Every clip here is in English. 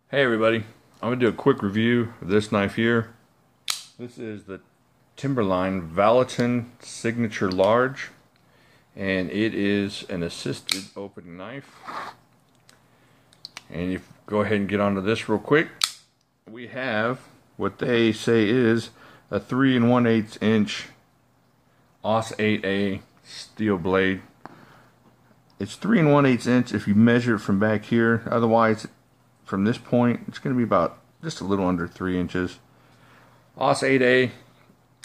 Hey everybody, I'm going to do a quick review of this knife here. This is the Timberline Valaton Signature Large, and it is an assisted opening knife. And you go ahead and get onto this real quick. We have what they say is a 3 1/8 inch AUS 8A steel blade. It's 3 1/8 inch if you measure it from back here. Otherwise, from this point, it's going to be about just a little under 3 inches. AUS 8A,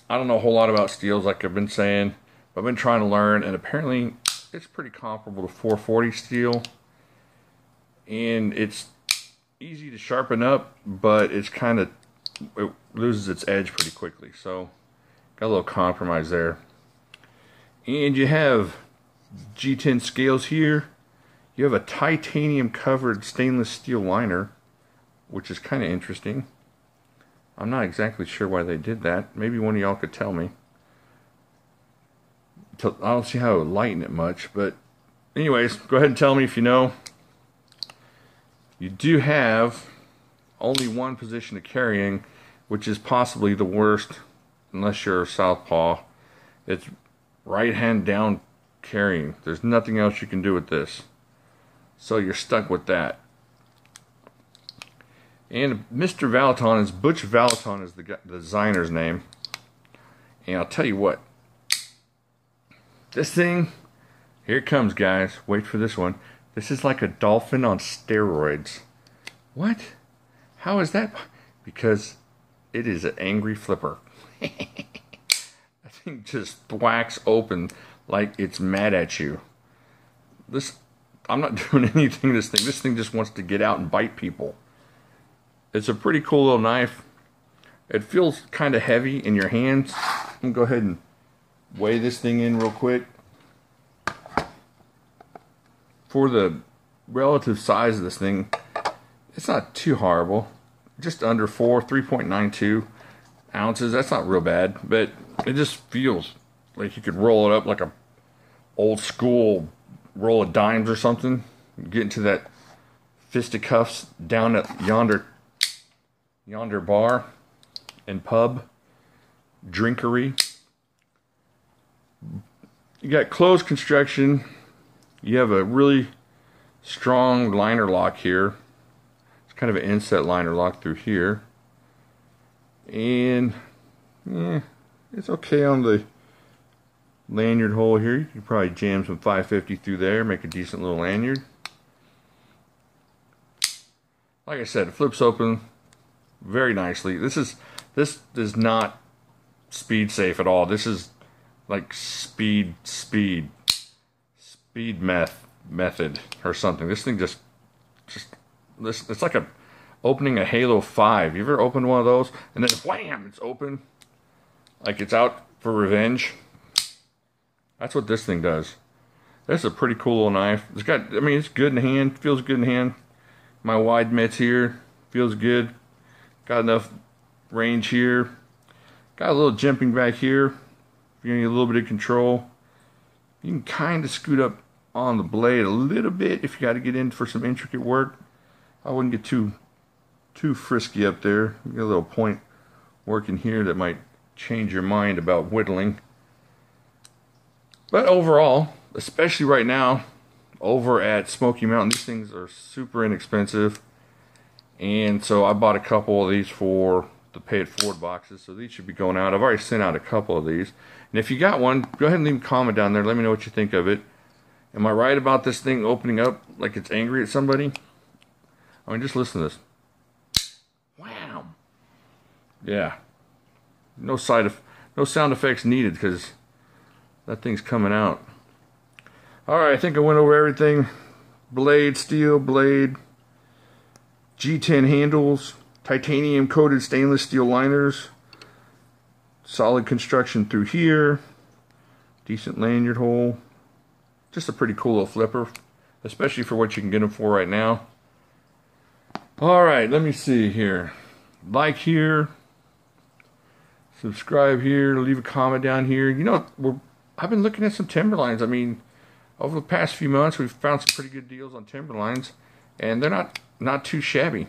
I don't know a whole lot about steels like I've been saying, but I've been trying to learn, and apparently it's pretty comparable to 440 steel. And it's easy to sharpen up, but it loses its edge pretty quickly. So, got a little compromise there. And you have G10 scales here. You have a titanium covered stainless steel liner, which is kind of interesting. I'm not exactly sure why they did that. Maybe one of y'all could tell me. I don't see how it would lighten it much, but anyways, go ahead and tell me if you know. You do have only one position of carrying, which is possibly the worst, unless you're a southpaw. It's right hand down carrying. There's nothing else you can do with this. So you're stuck with that. And Mr. Valaton is Butch Valaton is the designer's name. And I'll tell you what. This thing, here it comes, guys. Wait for this one. This is like a dolphin on steroids. What? How is that? Because it is an angry flipper. That thing just thwacks open like it's mad at you. I'm not doing anything to this thing. This thing just wants to get out and bite people. It's a pretty cool little knife. It feels kind of heavy in your hands. I'm going to go ahead and weigh this thing in real quick. For the relative size of this thing, it's not too horrible. Just under 3.92 ounces. That's not real bad, but it just feels like you could roll it up like a old school roll of dimes or something. Get into that fisticuffs down at yonder bar and pub drinkery. You got closed construction. You have a really strong liner lock here. It's kind of an inset liner lock through here, and it's okay on the lanyard hole here. You can probably jam some 550 through there, make a decent little lanyard. Like I said, it flips open very nicely. This is not speed safe at all. This is like speed method or something. This thing it's like opening a Halo 5. You ever opened one of those and then wham, it's open like it's out for revenge? That's what this thing does. This is a pretty cool little knife. It's good in hand. Feels good in hand. My wide mitts here. Feels good. Got enough range here. Got a little jimping back here. If you need a little bit of control. You can kind of scoot up on the blade a little bit if you got to get in for some intricate work. I wouldn't get too frisky up there. You got a little point working here that might change your mind about whittling. But overall, especially right now, over at Smoky Mountain, these things are super inexpensive. And so I bought a couple of these for the Pay It Forward boxes. So these should be going out. I've already sent out a couple of these. And if you got one, go ahead and leave a comment down there. Let me know what you think of it. Am I right about this thing opening up like it's angry at somebody? I mean, just listen to this. Wow. Yeah. No sound effects needed because that thing's coming out. Alright, I think I went over everything. Blade, steel, blade. G10 handles. Titanium coated stainless steel liners. Solid construction through here. Decent lanyard hole. Just a pretty cool little flipper. Especially for what you can get them for right now. Alright, let me see here. Like here. Subscribe here. Leave a comment down here. You know, I've been looking at some Timberlines. I mean, over the past few months, we've found some pretty good deals on Timberlines, and they're not too shabby.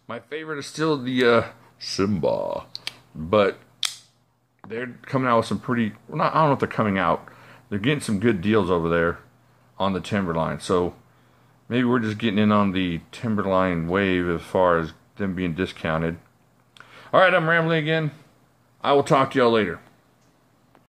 My favorite is still the Simba, but they're coming out with some pretty. Well, not, I don't know if they're coming out. They're getting some good deals over there on the Timberline. So maybe we're just getting in on the Timberline wave as far as them being discounted. All right, I'm rambling again. I will talk to y'all later.